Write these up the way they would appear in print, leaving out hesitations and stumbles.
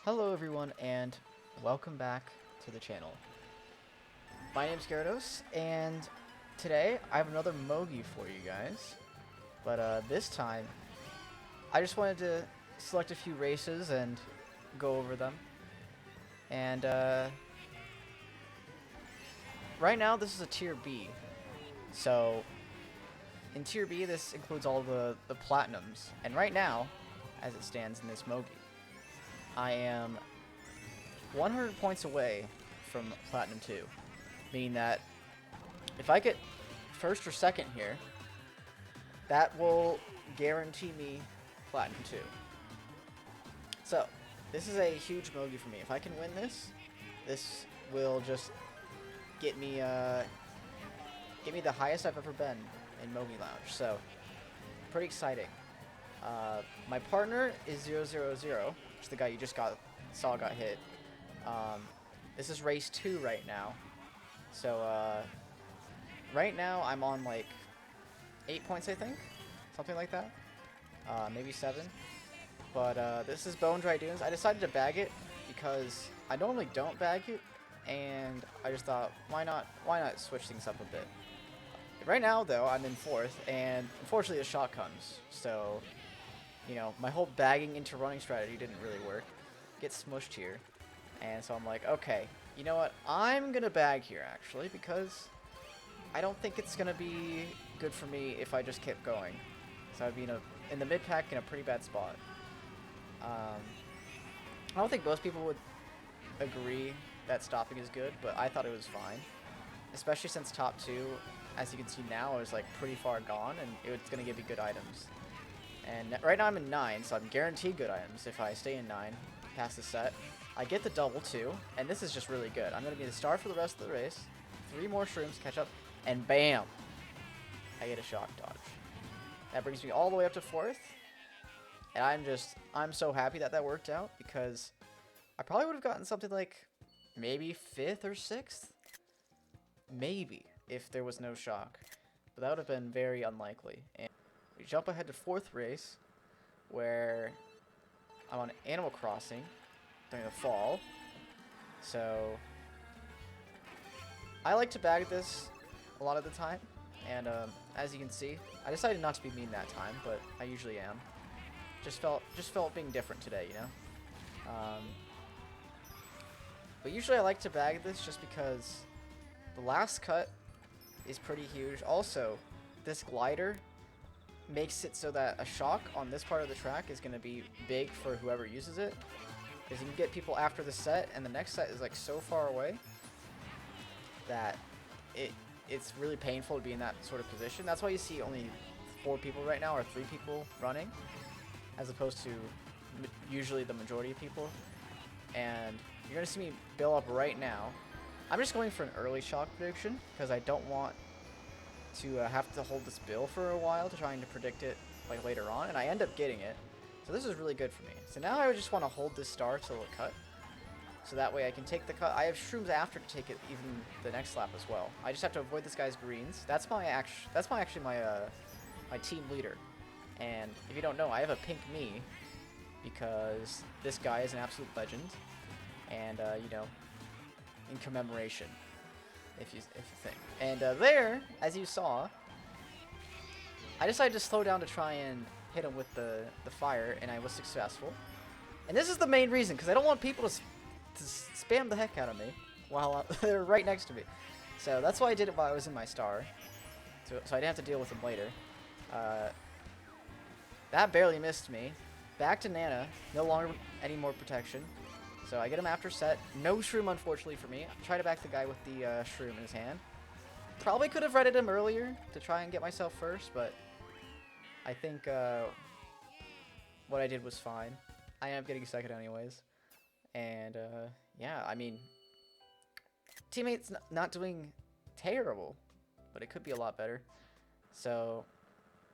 Hello everyone and welcome back to the channel. My name's Gyarados and today I have another Mogee for you guys. But this time I just wanted to select a few races and go over them. And right now this is a tier B. So in tier B this includes all the platinums. And right now, as it stands in this Mogee, I am 100 points away from Platinum 2, meaning that if I get first or second here, that will guarantee me Platinum 2. So, this is a huge Mogee for me. If I can win this, this will just get me the highest I've ever been in Mogee Lounge. So, pretty exciting. My partner is 000, which is the guy you just got hit. This is race 2 right now. So, right now I'm on like 8 points, I think. Something like that. Maybe 7. But, this is Bone Dry Dunes. I decided to bag it because I normally don't bag it. And I just thought, why not switch things up a bit. Right now, though, I'm in 4th, and unfortunately a shot comes. So, you know, my whole bagging into running strategy didn't really work. Get smushed here. And so I'm like, okay, you know what? I'm going to bag here, actually, because I don't think it's going to be good for me if I just kept going. So I'd be in the mid-pack in a pretty bad spot. I don't think most people would agree that stopping is good, but I thought it was fine. Especially since top 2, as you can see now, is like pretty far gone, and it's going to give you good items. And right now I'm in 9, so I'm guaranteed good items if I stay in 9, pass the set. I get the double 2, and this is just really good. I'm going to be the star for the rest of the race. 3 more shrooms, catch up, and bam! I get a shock dodge. That brings me all the way up to 4th. And I'm so happy that worked out, because I probably would have gotten something like maybe 5th or 6th? Maybe, if there was no shock. But that would have been very unlikely. And we jump ahead to 4th race, where I'm on Animal Crossing during the fall. So I like to bag this a lot of the time, and as you can see, I decided not to be mean that time, but I usually am. Just felt being different today, you know. But usually I like to bag this just because the last cut is pretty huge. Also, this glider makes it so that a shock on this part of the track is going to be big for whoever uses it. Because you can get people after the set, and the next set is like so far away that it's really painful to be in that sort of position. That's why you see only 4 people right now, or 3 people running, as opposed to usually the majority of people. And you're going to see me build up right now. I'm just going for an early shock prediction, because I don't want to have to hold this bill for a while to trying to predict it like later on, and I end up getting it. So this is really good for me. So now I just want to hold this star till it cut, so that way I can take the cut. I have shrooms after to take it even the next lap as well. I just have to avoid this guy's greens. That's my team leader. And if you don't know, I have a pink me because this guy is an absolute legend, and you know, in commemoration, if you think. And there, as you saw, I decided to slow down to try and hit him with the fire, and I was successful. And this is the main reason, because I don't want people to spam the heck out of me while they're right next to me. So that's why I did it while I was in my star, so I didn't have to deal with them later. That barely missed me. Back to Nana, no longer any more protection. So I get him after set. No shroom, unfortunately for me. I try to back the guy with the shroom in his hand. Probably could have redded him earlier to try and get myself first, but I think what I did was fine. I ended up getting second anyways. And yeah, I mean, teammates not doing terrible, but it could be a lot better. So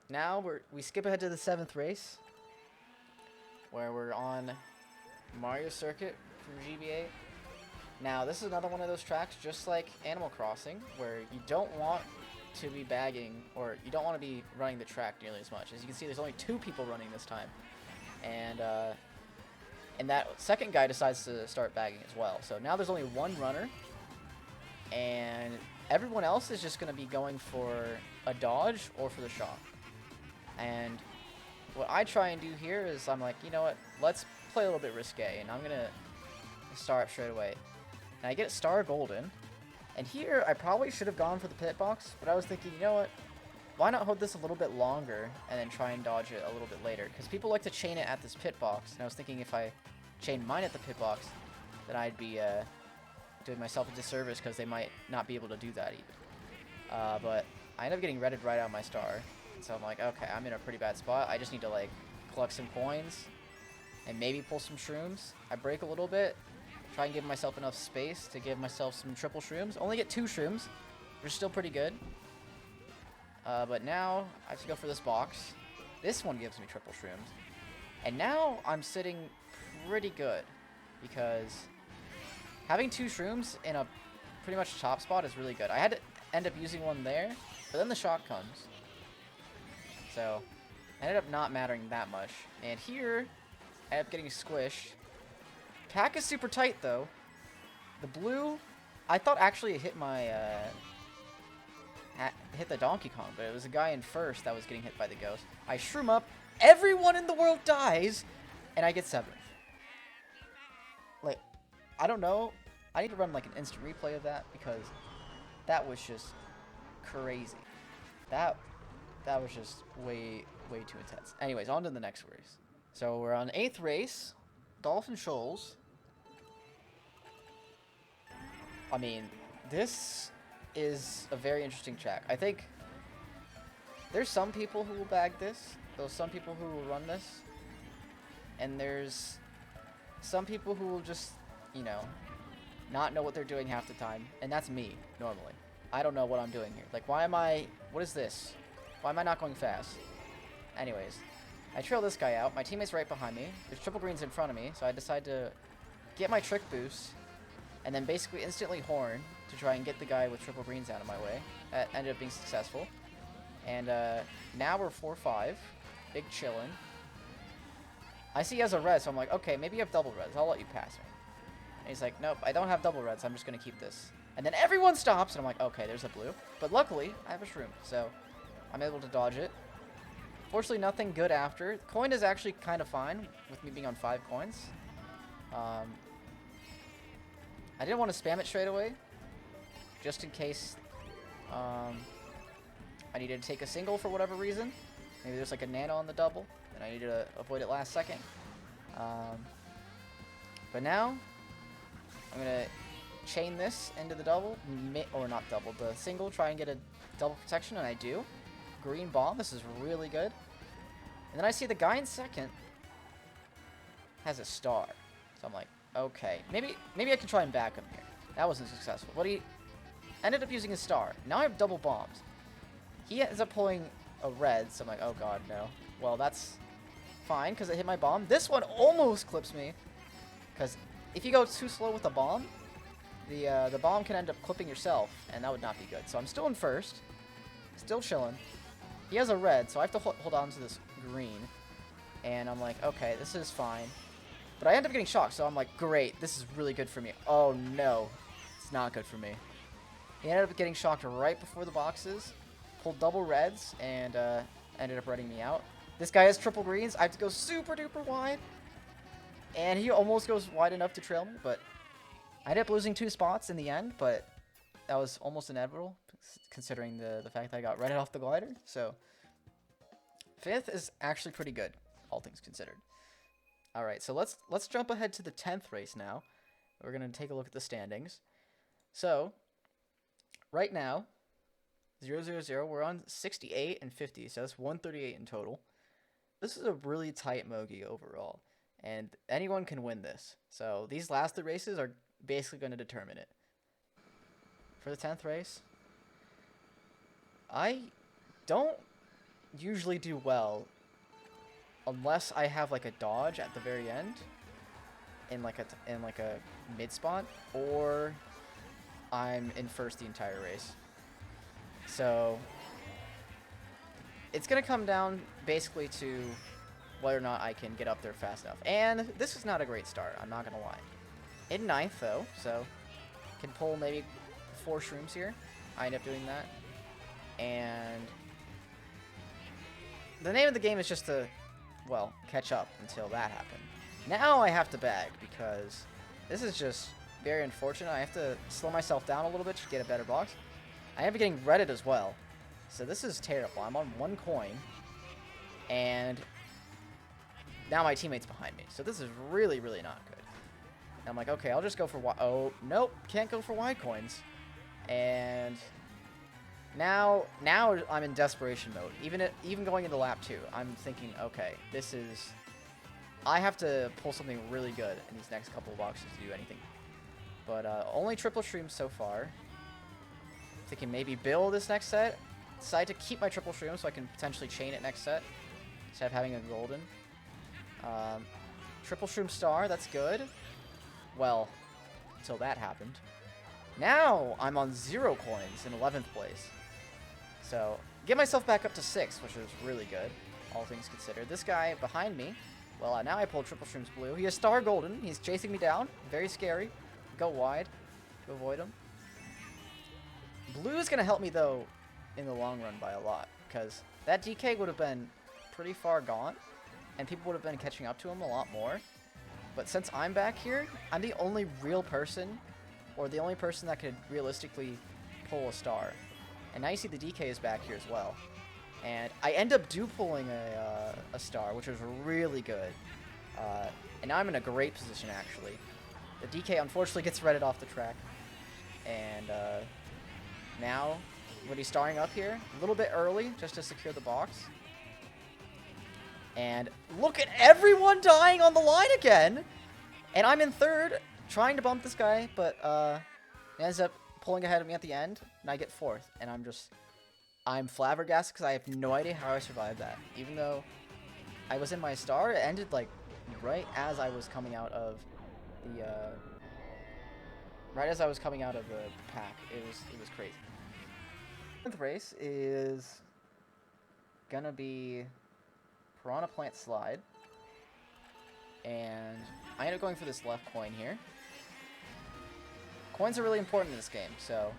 now we skip ahead to the 7th race, where we're on Mario Circuit from GBA. Now, this is another one of those tracks, just like Animal Crossing, where you don't want to be bagging, or you don't want to be running the track nearly as much. As you can see, there's only 2 people running this time. And And that second guy decides to start bagging as well. So now there's only one runner, and everyone else is just going to be going for a dodge or for the shock. And what I try and do here is I'm like, you know what, let's play a little bit risque, and I'm going to star up straight away. And I get star golden, and here I probably should have gone for the pit box, but I was thinking, you know what, why not hold this a little bit longer and then try and dodge it a little bit later? Because people like to chain it at this pit box, and I was thinking if I chained mine at the pit box, then I'd be doing myself a disservice because they might not be able to do that even. But I end up getting redded right out of my star. So I'm like, okay, I'm in a pretty bad spot. I just need to like collect some coins and maybe pull some shrooms. I break a little bit, try and give myself enough space to give myself some triple shrooms. Only get 2 shrooms, which is still pretty good. But now I have to go for this box. This one gives me triple shrooms. And now I'm sitting pretty good because having 2 shrooms in a pretty much top spot is really good. I had to end up using one there, but then the shock comes. So, ended up not mattering that much. And here, I ended up getting squished. Pack is super tight, though. The blue, I thought actually it hit my, hit the Donkey Kong, but it was a guy in first that was getting hit by the ghost. I shroom up, everyone in the world dies, and I get 7th. Like, I don't know. I need to run, like, an instant replay of that, because that was just crazy. That was just way too intense. Anyways, on to the next race. So we're on 8th race, Dolphin Shoals. I mean, this is a very interesting track. I think there's some people who will bag this. There's some people who will run this. And there's some people who will just, you know, not know what they're doing half the time. And that's me, normally. I don't know what I'm doing here. Like, what is this? Why am I not going fast? Anyways, I trail this guy out. My teammate's right behind me. There's triple greens in front of me, so I decide to get my trick boost and then basically instantly horn to try and get the guy with triple greens out of my way. That ended up being successful. And now we're 4-5. Big chillin'. I see he has a red, so I'm like, okay, maybe you have double reds. I'll let you pass me. And he's like, nope, I don't have double reds. I'm just going to keep this. And then everyone stops, and I'm like, okay, there's a blue. But luckily, I have a shroom, so I'm able to dodge it. Fortunately, nothing good after. Coin is actually kind of fine with me being on 5 coins. I didn't want to spam it straight away, just in case I needed to take a single for whatever reason. Maybe there's like a nano on the double, and I needed to avoid it last second. But now, I'm going to chain this into the double, or not double, the single, try and get a double protection, and I do. Green bomb, this is really good. And then I see the guy in second has a star. So I'm like, okay, maybe I can try and back him here. That wasn't successful, but he ended up using a star. Now I have double bombs. He ends up pulling a red, so I'm like, oh god, no. Well, that's fine, because it hit my bomb. This one almost clips me, because if you go too slow with the bomb, the bomb can end up clipping yourself, and that would not be good. So I'm still in first, still chilling. He has a red, so I have to hold on to this green. And I'm like, okay, this is fine. But I end up getting shocked, so I'm like, great, this is really good for me. Oh, no. It's not good for me. He ended up getting shocked right before the boxes, pulled double reds, and ended up redding me out. This guy has triple greens. I have to go super duper wide. And he almost goes wide enough to trail me, but I ended up losing 2 spots in the end, but that was almost inevitable, considering the fact that I got redded off the glider. So 5th is actually pretty good, all things considered. All right, so let's jump ahead to the 10th race now. We're going to take a look at the standings. So right now, 0-0-0, we're on 68 and 50, so that's 138 in total. This is a really tight Mogee overall, and anyone can win this. So these last 3 races are basically going to determine it. For the 10th race, I don't usually do well unless I have like a dodge at the very end in like a mid spot, or I'm in first the entire race. So it's gonna come down basically to whether or not I can get up there fast enough. And this is not a great start, I'm not going to lie. In ninth, though, so can pull maybe 4 shrooms here. I end up doing that. And the name of the game is just to, well, catch up until that happened. Now I have to bag because this is just very unfortunate. I have to slow myself down a little bit to get a better box. I end up getting redded as well. So this is terrible. I'm on 1 coin. And now my teammate's behind me. So this is really, really not good. And I'm like, okay, I'll just go for Y. Oh, nope. Can't go for Y coins. And now I'm in desperation mode. Even going into lap 2, I'm thinking, okay, this is... I have to pull something really good in these next couple of boxes to do anything. But only triple shrooms so far. Thinking maybe build this next set. Decide to keep my triple shroom so I can potentially chain it next set instead of having a golden. Triple shroom star, that's good. Well, until that happened. Now I'm on 0 coins in 11th place. So get myself back up to 6, which is really good, all things considered. This guy behind me, well, now I pulled triple shrooms blue. He has star golden. He's chasing me down. Very scary. Go wide to avoid him. Blue is going to help me, though, in the long run by a lot, because that DK would have been pretty far gone, and people would have been catching up to him a lot more. But since I'm back here, I'm the only real person, or the only person that could realistically pull a star. And now you see the DK is back here as well. And I end up pulling a star, which was really good. And now I'm in a great position, actually. The DK unfortunately gets redded off the track. And now, when he's starting up here, a little bit early, just to secure the box. And look at everyone dying on the line again! And I'm in 3rd, trying to bump this guy, but he ends up pulling ahead of me at the end, and I get 4th. And I'm flabbergasted because I have no idea how I survived that. Even though I was in my star, it ended like right as I was coming out of the pack. It was crazy. The 7th race is gonna be Piranha Plant Slide, and I end up going for this left coin here. Coins are really important in this game, so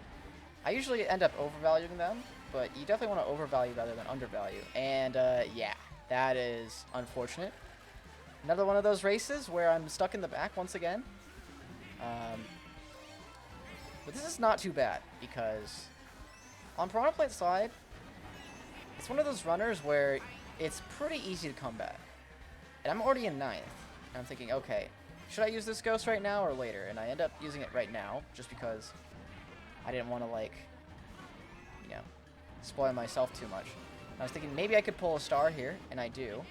I usually end up overvaluing them, but you definitely want to overvalue rather than undervalue. And yeah, that is unfortunate. Another one of those races where I'm stuck in the back once again. But this is not too bad, because on Piranha Plant Slide, it's one of those runners where it's pretty easy to come back. And I'm already in 9th, and I'm thinking, okay, should I use this ghost right now or later? And I end up using it right now, just because I didn't want to, like, you know, spoil myself too much. And I was thinking maybe I could pull a star here, and I do.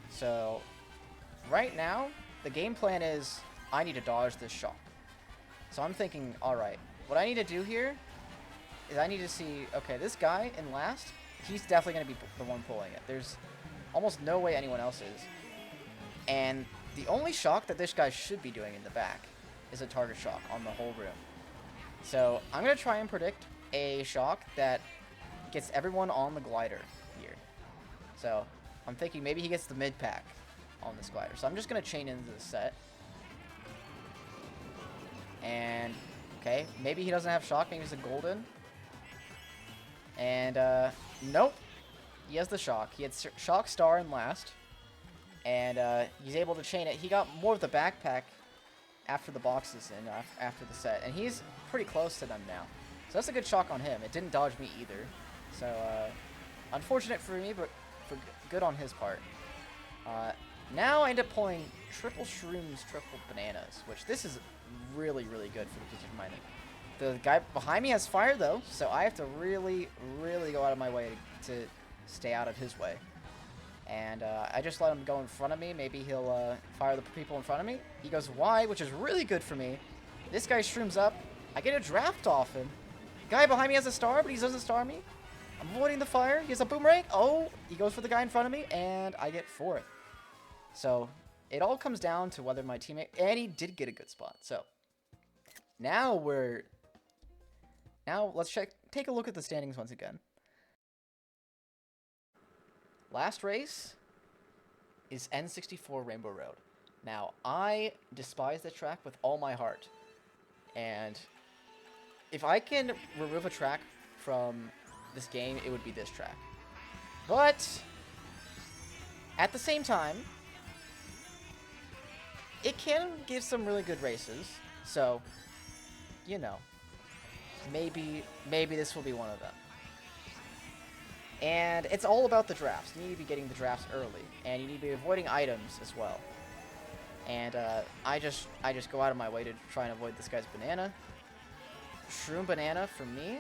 So, right now, the game plan is I need to dodge this shock. So I'm thinking, alright, what I need to do here is I need to see, okay, this guy in last, he's definitely going to be the one pulling it. There's almost no way anyone else is. And the only shock that this guy should be doing in the back is a target shock on the whole room. So I'm going to try and predict a shock that gets everyone on the glider here. So I'm thinking maybe he gets the mid pack on this glider. So I'm just going to chain into the set. And, okay, maybe he doesn't have shock, maybe he's a golden. And, nope. He has the shock. He had shock star in last. And, he's able to chain it. He got more of the backpack after the boxes and after the set. And he's pretty close to them now. So that's a good shock on him. It didn't dodge me either. So, unfortunate for me, but good on his part. Now I end up pulling triple shrooms, triple bananas, which this is really, really good for the position behind me. The guy behind me has fire, though, so I have to really, really go out of my way to stay out of his way. And I just let him go in front of me. Maybe he'll fire the people in front of me. He goes wide, which is really good for me. This guy shrooms up. I get a draft off him. The guy behind me has a star, but he doesn't star me. I'm avoiding the fire. He has a boomerang. Oh, he goes for the guy in front of me, and I get 4th. So it all comes down to whether my teammate... And he did get a good spot. So now let's take a look at the standings once again. last race is N64 Rainbow Road. Now, I despise the track with all my heart. And if I can remove a track from this game, it would be this track. But at the same time, it can give some really good races. So, you know, maybe this will be one of them. And it's all about the drafts. You need to be getting the drafts early, and you need to be avoiding items as well. And I just go out of my way to try and avoid this guy's banana. Shroom banana for me.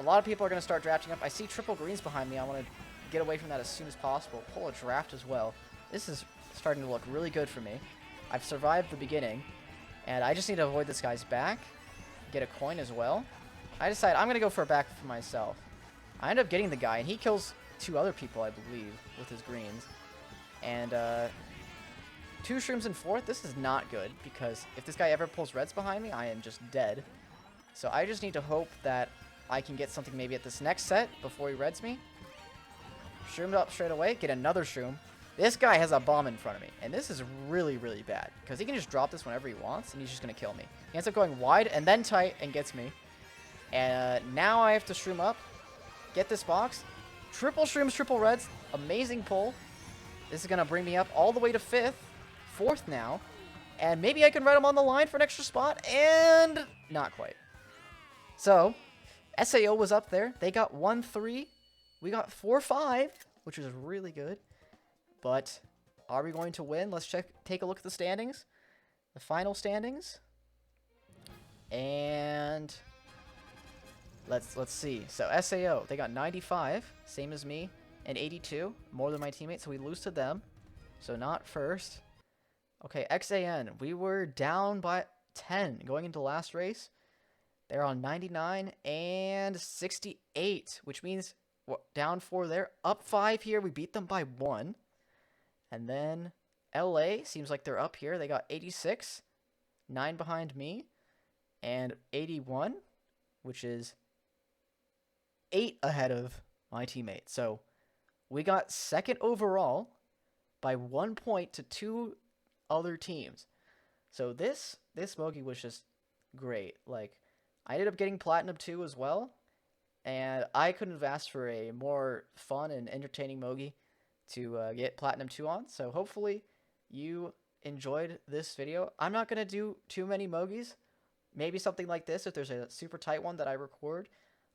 A lot of people are going to start drafting up. I see triple greens behind me. I want to get away from that as soon as possible. Pull a draft as well. This is starting to look really good for me. I've survived the beginning, and I just need to avoid this guy's back. Get a coin as well. I decide I'm going to go for a back for myself. I end up getting the guy, and he kills 2 other people, I believe, with his greens. And 2 shrooms in 4th. This is not good, because if this guy ever pulls reds behind me, I am just dead. So I just need to hope that I can get something maybe at this next set before he reds me. Shroomed up straight away. Get another shroom. This guy has a bomb in front of me, and this is really, really bad, because he can just drop this whenever he wants, and he's just going to kill me. He ends up going wide and then tight and gets me. And now I have to shroom up. Get this box. Triple shrooms, triple reds. Amazing pull. This is going to bring me up all the way to 5th. 4th now. And maybe I can red him on the line for an extra spot. And not quite. So, SAO was up there. They got 1-3. We got 4-5, which is really good. But are we going to win? Let's take a look at the standings. The final standings. And let's see. So SAO, they got 95, same as me, and 82, more than my teammates, so we lose to them. So not first. Okay, XAN, we were down by 10 going into last race. They're on 99 and 68, which means down 4 there. Up 5 here, we beat them by 1. And then LA seems like they're up here. They got 86, 9 behind me, and 81, which is 8 ahead of my teammate. So we got 2nd overall by 1 point to 2 other teams. So this Mogee was just great. Like, I ended up getting Platinum 2 as well, and I couldn't have asked for a more fun and entertaining Mogee to get Platinum 2 on. So hopefully you enjoyed this video. I'm not going to do too many Mogees. Maybe something like this if there's a super tight one that I record.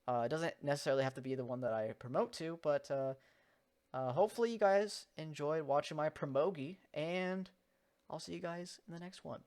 It doesn't necessarily have to be the one that I promote to, but hopefully you guys enjoyed watching my Promogee, and I'll see you guys in the next one.